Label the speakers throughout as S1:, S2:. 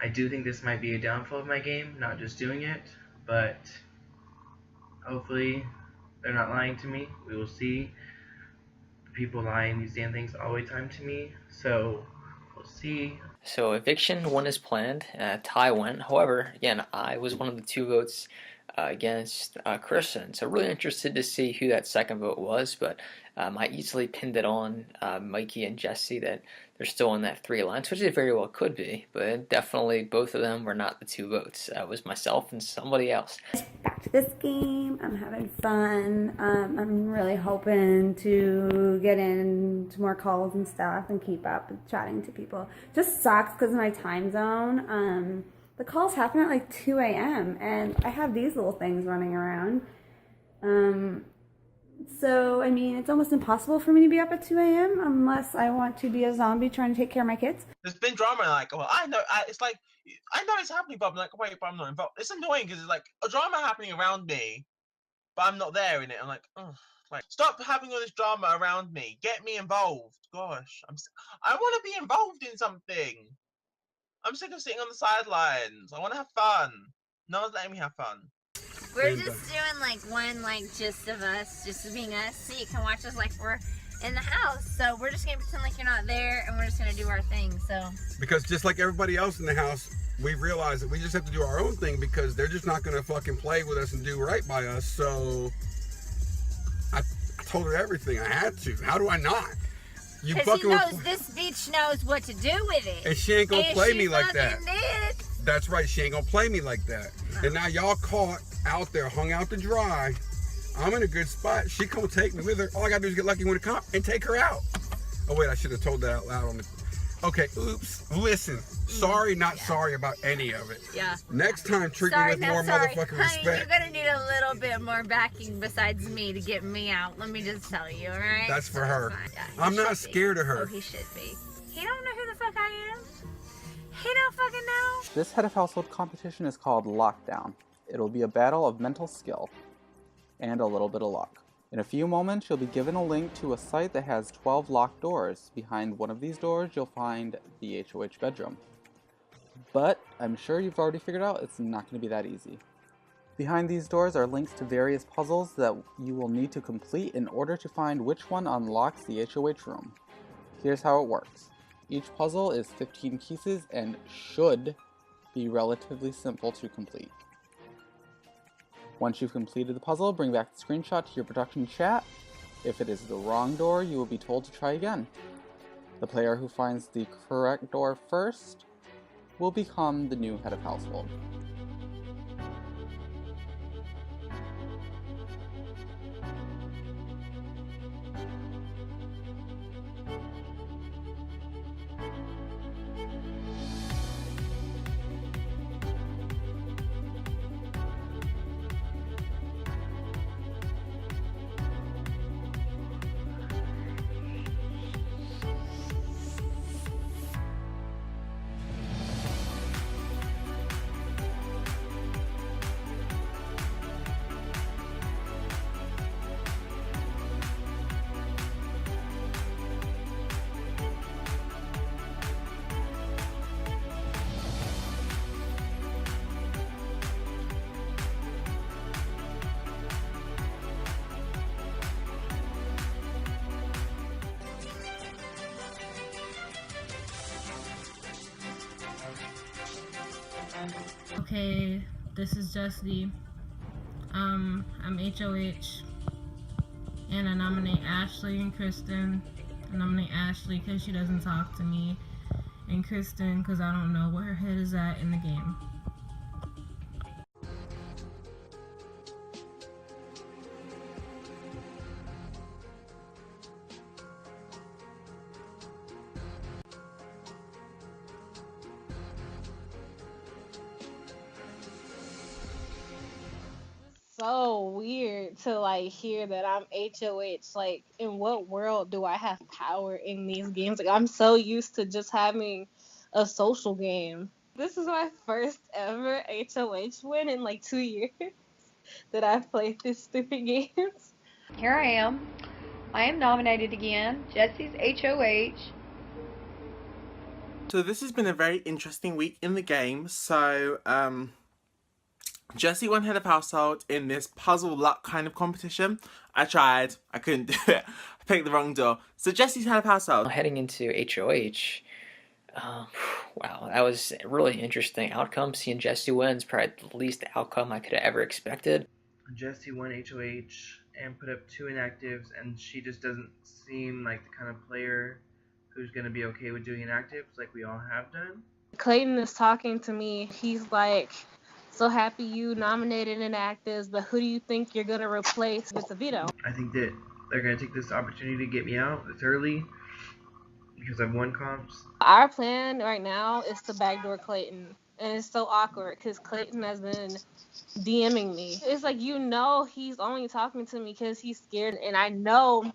S1: I do think this might be a downfall of my game, not just doing it, but hopefully they're not lying to me. We will see. People lying these damn things always time to me, so we'll see.
S2: So eviction 1 is planned, tie went. However, again, I was one of the 2 votes against Kristen, so really interested to see who that second vote was, but I easily pinned it on Mikey and Jesse that they're still in that 3 alliance, which it very well could be, but definitely both of them were not the 2 votes. It was myself and somebody else.
S3: Back to this game. I'm having fun. I'm really hoping to get into more calls and stuff and keep up with chatting to people. Just sucks because of my time zone. The calls happen at like 2 a.m. and I have these little things running around. So, I mean, it's almost impossible for me to be up at 2 a.m. unless I want to be a zombie trying to take care of my kids.
S4: There's been drama, like, well, I know, it's like, I know it's happening, but I'm like, wait, but I'm not involved. It's annoying because it's like a drama happening around me, but I'm not there in it. I'm like, oh, like, stop having all this drama around me. Get me involved. Gosh, I want to be involved in something. I'm sick of sitting on the sidelines. I want to have fun. No one's letting me have fun.
S5: We're just doing like one just of us, just being us, so you can watch us like we're in the house. So we're just gonna pretend like you're not there, and we're just gonna do our thing. So
S6: because just like everybody else in the house, we realized that we just have to do our own thing because they're just not gonna fucking play with us and do right by us. So I told her everything. I had to. How do I not? You
S5: because
S6: fucking
S5: he knows this bitch knows what to do with it,
S6: and she ain't gonna play me like that.
S5: Did.
S6: That's right. She ain't gonna play me like that. No. And now y'all caught out there, hung out to dry. I'm in a good spot. She come take me with her. All I gotta do is get lucky when it comes and take her out. Oh wait, I should have told that out loud on the. Okay, oops. Listen, sorry, not sorry about any of it.
S5: Yeah.
S6: Next time, treat me with more motherfucking respect.
S5: Honey, you're gonna need a little bit more backing besides me to get me out. Let me just tell you, all right?
S6: That's for her. Yeah, I'm not scared of her.
S5: Oh, he should be. He don't know who the fuck I am. He don't fucking know.
S7: This head of household competition is called Lockdown. It'll be a battle of mental skill and a little bit of luck. In a few moments, you'll be given a link to a site that has 12 locked doors. Behind one of these doors, you'll find the HOH bedroom. But I'm sure you've already figured out it's not going to be that easy. Behind these doors are links to various puzzles that you will need to complete in order to find which one unlocks the HOH room. Here's how it works. Each puzzle is 15 pieces and should be relatively simple to complete. Once you've completed the puzzle, bring back the screenshot to your production chat. If it is the wrong door, you will be told to try again. The player who finds the correct door first will become the new head of household.
S8: Okay, this is Jessie. I'm HOH, and I nominate Ashley and Kristen. I nominate Ashley because she doesn't talk to me, and Kristen because I don't know where her head is at in the game.
S9: So weird to like hear that I'm HOH. Like, in what world do I have power in these games? Like, I'm so used to just having a social game. This is my first ever HOH win in like 2 years that I've played this stupid games.
S10: Here I am. I am nominated again. Jesse's HOH. So this has been a very interesting week in the game. So, Jessie won head of household in this puzzle luck kind of competition. I tried. I couldn't do it. I picked the wrong door. So Jessie's head of household.
S2: Heading into HOH, wow, that was a really interesting outcome. Seeing Jessie wins, probably the least outcome I could have ever expected.
S1: Jessie won HOH and put up 2 inactives, and she just doesn't seem like the kind of player who's going to be okay with doing inactives like we all have done.
S9: Clayton is talking to me. He's like, so happy you nominated inactives, but who do you think you're going to replace with the veto?
S1: I think that they're going to take this opportunity to get me out. It's early because I've won comps.
S9: Our plan right now is to backdoor Clayton. And it's so awkward because Clayton has been DMing me. It's like, you know, he's only talking to me because he's scared. And I know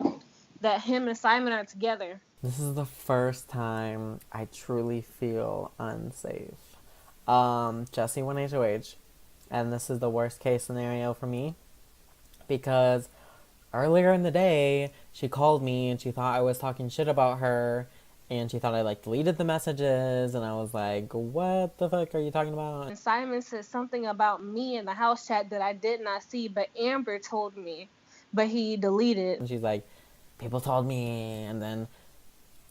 S9: that him and Simon are together.
S11: This is the first time I truly feel unsafe. Jessie won HOH, and this is the worst case scenario for me because earlier in the day, she called me and she thought I was talking shit about her, and she thought I deleted the messages, and I was like, what the fuck are you talking about?
S9: And Simon said something about me in the house chat that I did not see, but Amber told me, but he deleted.
S11: And she's like, people told me, and then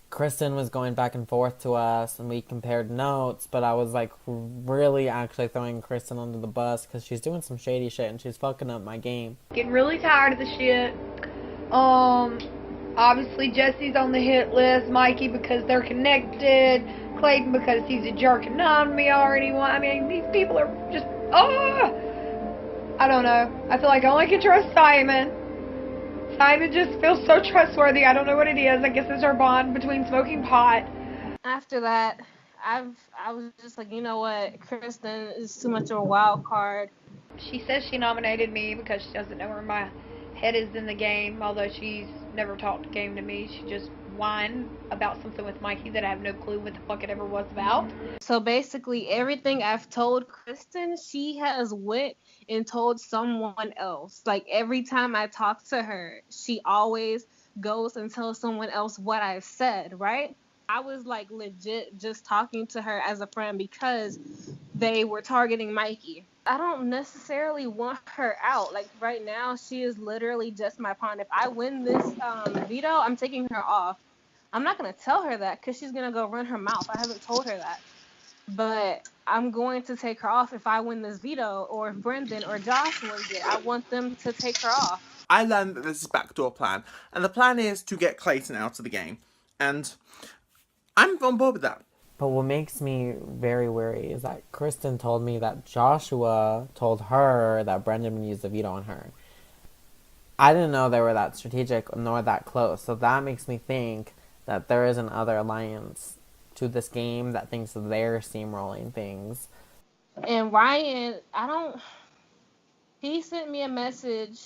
S11: Kristen was going back and forth to us, and we compared notes, but I was like really actually throwing Kristen under the bus because she's doing some shady shit and she's fucking up my game.
S12: Getting really tired of the shit. Obviously Jesse's on the hit list, Mikey because they're connected, Clayton because he's a jerk and not me already. I mean, these people are just, I don't know. I feel like I only can trust Simon. Simon just feels so trustworthy. I don't know what it is. I guess it's our bond between smoking pot.
S9: After that, I was just like, you know what, Kristen is too much of a wild card.
S12: She says she nominated me because she doesn't know where my head is in the game, although she's never talked the game to me. She just whined about something with Mikey that I have no clue what the fuck it ever was about.
S9: So basically everything I've told Kristen, she has went and told someone else. Like every time I talk to her, she always goes and tells someone else what I've said, right? I was like legit just talking to her as a friend because they were targeting Mikey. I don't necessarily want her out. Like right now, she is literally just my pawn. If I win this veto, I'm taking her off. I'm not going to tell her that because she's going to go run her mouth. I haven't told her that. But I'm going to take her off if I win this veto, or if Brendan or Josh wins it. I want them to take her off.
S10: I learned that this is a backdoor plan, and the plan is to get Clayton out of the game, and I'm on board with that.
S11: But what makes me very wary is that Kristen told me that Joshua told her that Brendan would use the veto on her. I didn't know they were that strategic nor that close, so that makes me think that there is another alliance to this game that thinks they're steamrolling things.
S9: And Ryan, he sent me a message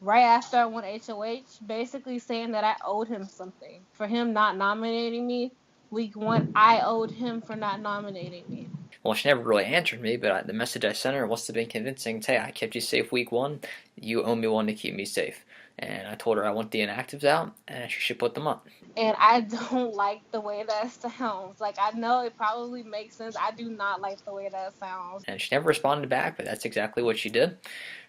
S9: right after I won HOH, basically saying that I owed him something. For him not nominating me week 1, I owed him for not nominating me.
S2: Well, she never really answered me, but the message I sent her must have been convincing. Hey, I kept you safe week 1. You owe me one to keep me safe. And I told her I want the inactives out, and she should put them up.
S9: And I don't like the way that sounds. Like, I know it probably makes sense. I do not like the way that sounds.
S2: And she never responded back, but that's exactly what she did.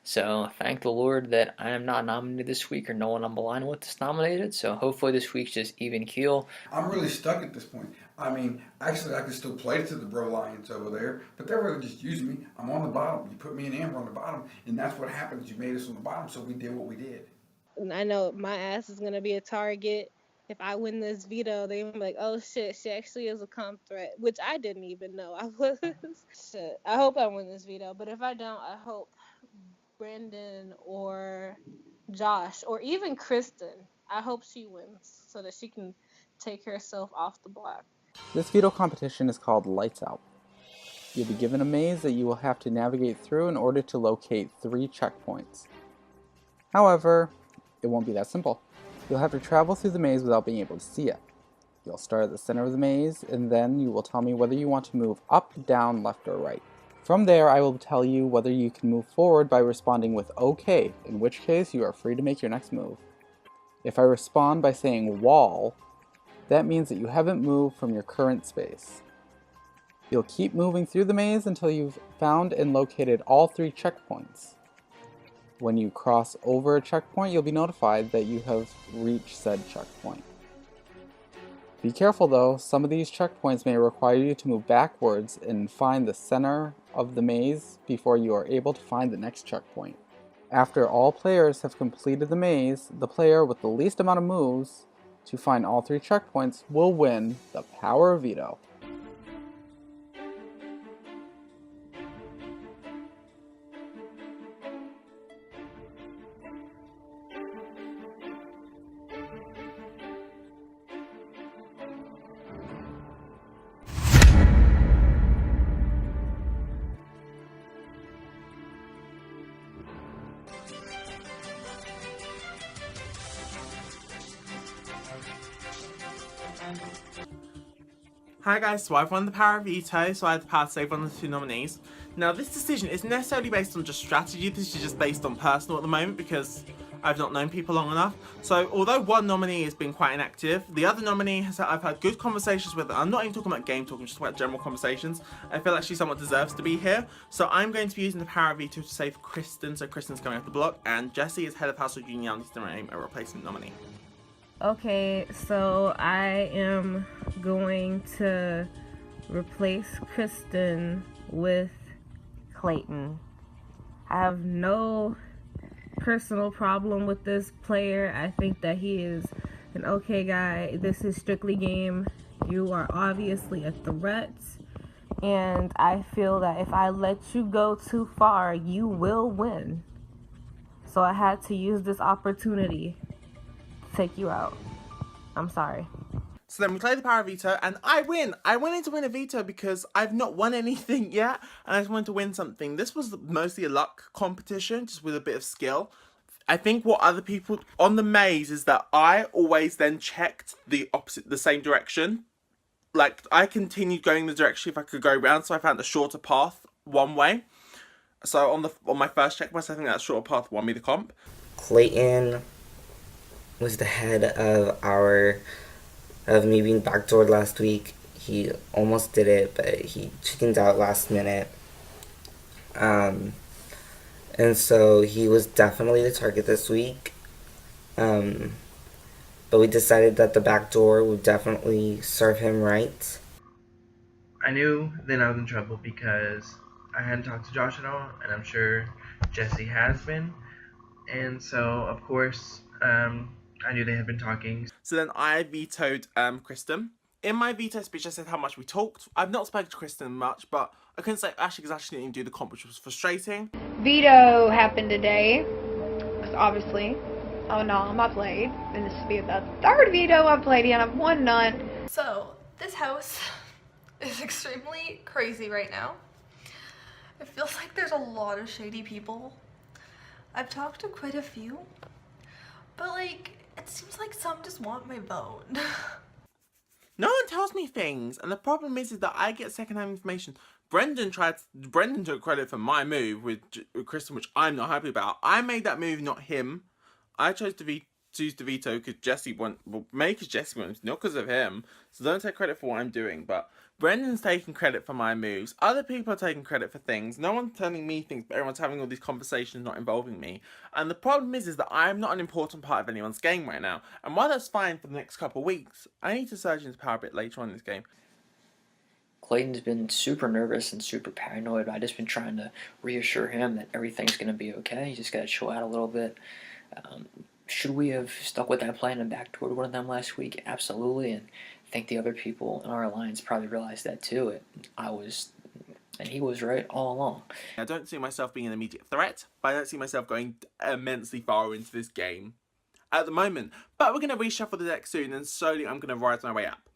S2: So thank the Lord that I am not nominated this week, or no one I'm aligned with is nominated. So hopefully this week's just even keel.
S6: I'm really stuck at this point. I mean, actually, I could still play to the Bro Lions over there, but they're really just using me. I'm on the bottom. You put me and Amber on the bottom, and that's what happens. You made us on the bottom, so we did what we did.
S9: I know my ass is going to be a target. If I win this veto, they're going to be like, oh shit, she actually is a comp threat, which I didn't even know I was. Shit. I hope I win this veto, but if I don't, I hope Brendan or Josh or even Kristen, I hope she wins so that she can take herself off the block.
S7: This veto competition is called Lights Out. You'll be given a maze that you will have to navigate through in order to locate 3 checkpoints. However, it won't be that simple. You'll have to travel through the maze without being able to see it. You'll start at the center of the maze, and then you will tell me whether you want to move up, down, left, or right. From there, I will tell you whether you can move forward by responding with OK, in which case you are free to make your next move. If I respond by saying wall, That means that you haven't moved from your current space. You'll keep moving through the maze until you've found and located all 3 checkpoints. When you cross over a checkpoint, you'll be notified that you have reached said checkpoint. Be careful though, some of these checkpoints may require you to move backwards and find the center of the maze before you are able to find the next checkpoint. After all players have completed the maze, the player with the least amount of moves to find all 3 checkpoints will win the power of veto.
S10: Hi guys, so I've won the power of veto, so I had the power to save one of the 2 nominees. Now this decision isn't necessarily based on just strategy, this is just based on personal at the moment because I've not known people long enough. So although one nominee has been quite inactive, the other nominee I've had good conversations with. I'm not even talking about game talk, I'm just talking about general conversations. I feel like she somewhat deserves to be here. So I'm going to be using the power of veto to save Kristen, so Kristen's coming off the block, and Jessie is head of household union and needs to name a replacement nominee.
S8: Okay, so I am going to replace Kristen with Clayton. I have no personal problem with this player. I think that he is an okay guy. This is strictly game. You are obviously a threat, and I feel that if I let you go too far, you will win. So I had to use this opportunity to take you out. I'm sorry.
S10: So then we play the power of veto, and I win! I wanted to win a veto because I've not won anything yet, and I just wanted to win something. This was mostly a luck competition, just with a bit of skill. I think what other people on the maze is that I always then checked the same direction. Like, I continued going the direction if I could go around, so I found a shorter path one way. So on my first checkpoint, I think that shorter path won me the comp.
S13: Clayton was the head of me being backdoored last week. He almost did it, but he chickened out last minute. And so he was definitely the target this week. But we decided that the back door would definitely serve him right.
S1: I knew then I was in trouble because I hadn't talked to Josh at all, and I'm sure Jessie has been. And so, of course, I knew they had been talking.
S10: So then I vetoed Kristen. In my veto speech, I said how much we talked. I've not spoken to Kristen much, but I couldn't say Ashley because Ashley didn't do the comp, which was frustrating.
S12: Veto happened today, because obviously, oh no, I played, and this will be the 3rd veto I've played in. I've won none.
S14: So, this house is extremely crazy right now. It feels like there's a lot of shady people. I've talked to quite a few, but like, it seems like some just want my vote.
S10: No one tells me things, and the problem is that I get secondhand information. Brendan took credit for my move with Kristen, which I'm not happy about. I made that move, not him. I chose to choose to veto because Jessie wants, not because of him. So don't take credit for what I'm doing, but Brendan's taking credit for my moves. Other people are taking credit for things. No one's telling me things, but everyone's having all these conversations not involving me. And the problem is that I'm not an important part of anyone's game right now. And while that's fine for the next couple of weeks, I need to surge into power a bit later on in this game.
S2: Clayton's been super nervous and super paranoid. I've just been trying to reassure him that everything's going to be okay. You just got to chill out a little bit. Should we have stuck with that plan and backdoored one of them last week? Absolutely, and I think the other people in our alliance probably realized that too. And he was right all along.
S10: I don't see myself being an immediate threat, but I don't see myself going immensely far into this game at the moment. But we're going to reshuffle the deck soon, and slowly I'm going to rise my way up.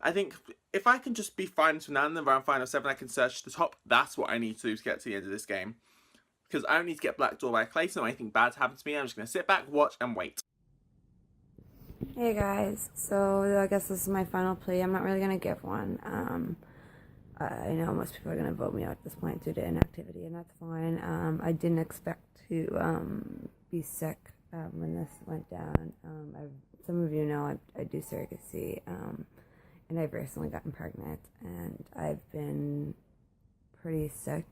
S10: I think if I can just be fine to now and then around 5 or 7, I can search the top. That's what I need to do to get to the end of this game. Because I don't need to get backdoored by Clayton or anything bad to happen to me. I'm just going to sit back, watch, and wait.
S3: Hey guys, so I guess this is my final plea. I'm not really going to give one. I know most people are going to vote me out at this point due to inactivity, and that's fine. I didn't expect to be sick when this went down. I've some of you know I do surrogacy, and I've recently gotten pregnant, and I've been pretty sick.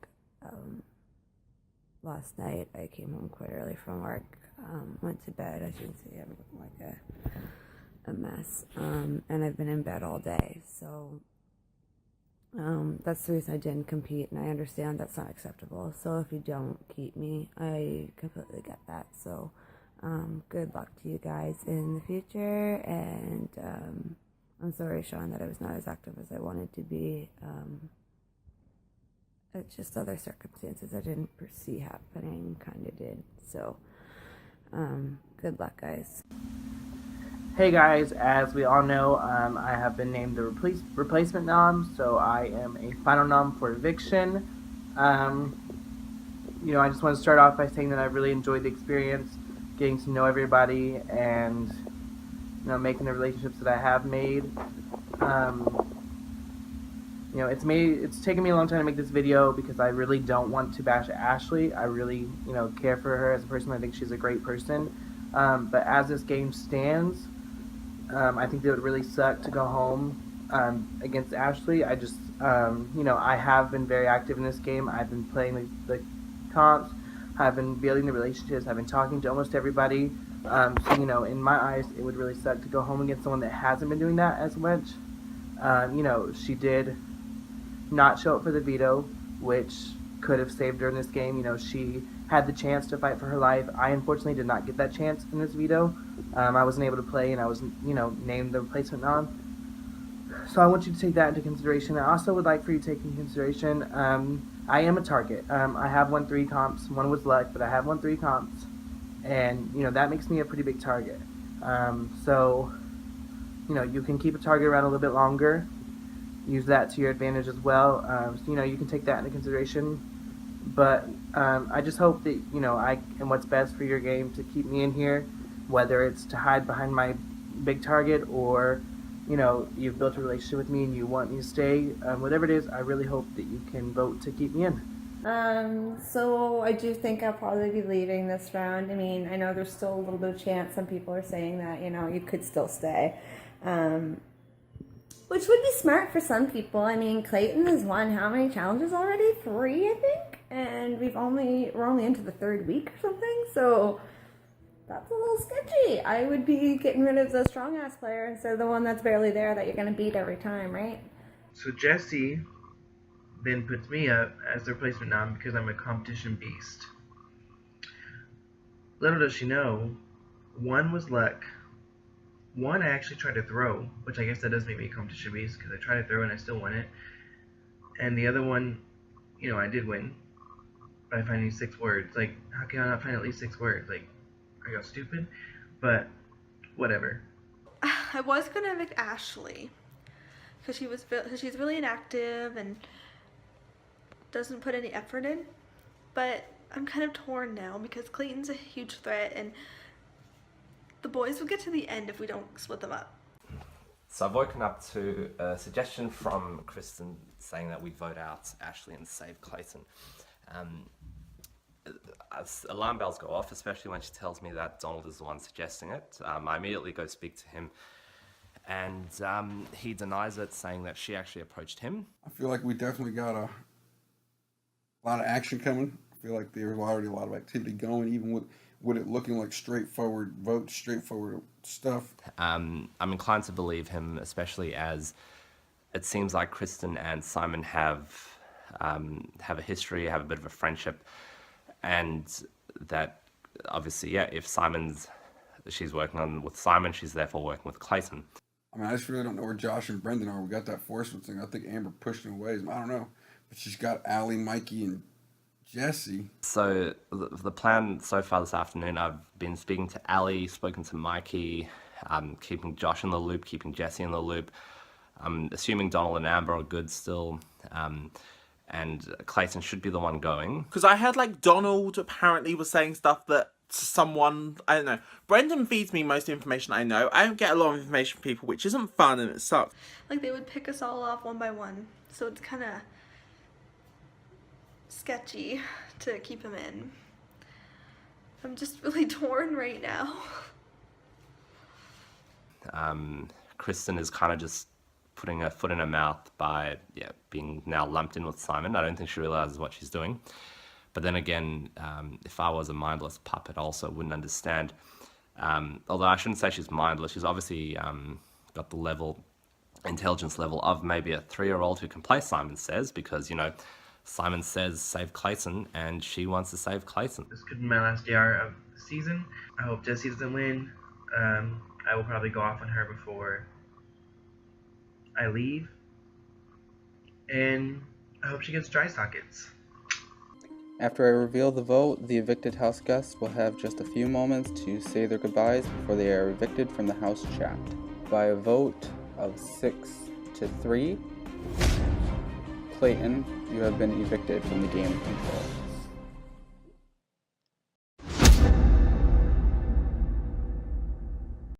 S3: Last night I came home quite early from work, went to bed. As you can see, I'm looking like a mess, and I've been in bed all day, so that's the reason I didn't compete, and I understand that's not acceptable. So if you don't keep me, I completely get that. So good luck to you guys in the future, and I'm sorry, Sean, that I was not as active as I wanted to be. It's just other circumstances I didn't foresee happening kind of did. So good luck, guys.
S1: Hey guys, as we all know, I have been named the replacement nom, so I am a final nom for eviction. You know, I just want to start off by saying that I really enjoyed the experience, getting to know everybody, and you know, making the relationships that I have made. You know, it's taken me a long time to make this video because I really don't want to bash Ashley. I really, you know, care for her as a person. I think she's a great person. But as this game stands, I think it would really suck to go home against Ashley. I just, you know, I have been very active in this game. I've been playing the comps. I've been building the relationships. I've been talking to almost everybody. So, you know, in my eyes, it would really suck to go home against someone that hasn't been doing that as much. You know, she did not show up for the veto, which could have saved her in this game. You know, she had the chance to fight for her life. I unfortunately did not get that chance in this veto. I wasn't able to play, and I was, you know, named the replacement nom. So I want you to take that into consideration. I also would like for you to take into consideration, I am a target. I have won 3 comps. One was luck, but I have won 3 comps. And, you know, that makes me a pretty big target. So, you know, you can keep a target around a little bit longer. Use that to your advantage as well. So, you know, you can take that into consideration. But I just hope that, you know, I am what's best for your game to keep me in here, whether it's to hide behind my big target or, you know, you've built a relationship with me and you want me to stay. Whatever it is, I really hope that you can vote to keep me in.
S3: So I do think I'll probably be leaving this round. I mean, I know there's still a little bit of chance. Some people are saying that, you know, you could still stay. Which would be smart for some people. I mean, Clayton has won how many challenges already? 3, I think? And we're only into the 3rd week or something, so that's a little sketchy. I would be getting rid of the strong-ass player instead of the one that's barely there that you're going to beat every time, right?
S1: So Jesse then puts me up as the replacement nom because I'm a competition beast. Little does she know, 1 was luck. 1 I actually tried to throw, which I guess that does make me a competition beast because I tried to throw and I still won it. And the other one, you know, I did win by finding 6 words. Like, how can I not find at least 6 words? Like, are y'all stupid? But whatever.
S14: I was gonna evict Ashley because she's really inactive and doesn't put any effort in. But I'm kind of torn now because Clayton's a huge threat and the boys will get to the end if we don't split them up.
S15: So I've woken up to a suggestion from Kristen saying that we vote out Ashley and save Clayton. As alarm bells go off, especially when she tells me that Donald is the one suggesting it. I immediately go speak to him, and he denies it, saying that she actually approached him.
S6: I feel like we definitely got a lot of action coming. I feel like there's already a lot of activity going, even with it looking like straightforward votes, straightforward stuff.
S15: I'm inclined to believe him, especially as it seems like Kristen and Simon have a history, have a bit of a friendship, and that obviously, yeah, if she's working with Simon, she's therefore working with Clayton.
S6: I mean, I just really don't know where Josh and Brendan are. We got that forceful thing. I think Amber pushed them away. I don't know. But she's got Allie, Mikey, and Jesse.
S15: So the plan so far this afternoon, I've been speaking to Allie, spoken to Mikey, keeping Josh in the loop, keeping Jesse in the loop. I'm assuming Donald and Amber are good still. And Clayton should be the one going.
S10: Because I heard, like, Donald apparently was saying stuff that someone, I don't know. Brendan feeds me most information I know. I don't get a lot of information from people, which isn't fun and it sucks.
S14: Like, they would pick us all off one by one, so it's kind of sketchy to keep him in. I'm just really torn right now.
S15: Kristen is kind of just putting her foot in her mouth by being now lumped in with Simon. I don't think she realizes what she's doing. But then again, if I was a mindless puppet, I also wouldn't understand. Although I shouldn't say she's mindless. She's obviously got the intelligence level of maybe a 3-year-old who can play Simon Says, because, Simon Says save Clayton, and she wants to save Clayton.
S1: This could be my last DR of the season. I hope Jessie doesn't win. I will probably go off on her before I leave. And I hope she gets dry sockets.
S7: After I reveal the vote, the evicted house guests will have just a few moments to say their goodbyes before they are evicted from the house chat. By a vote of 6-3, Clayton, you have been evicted from the game control.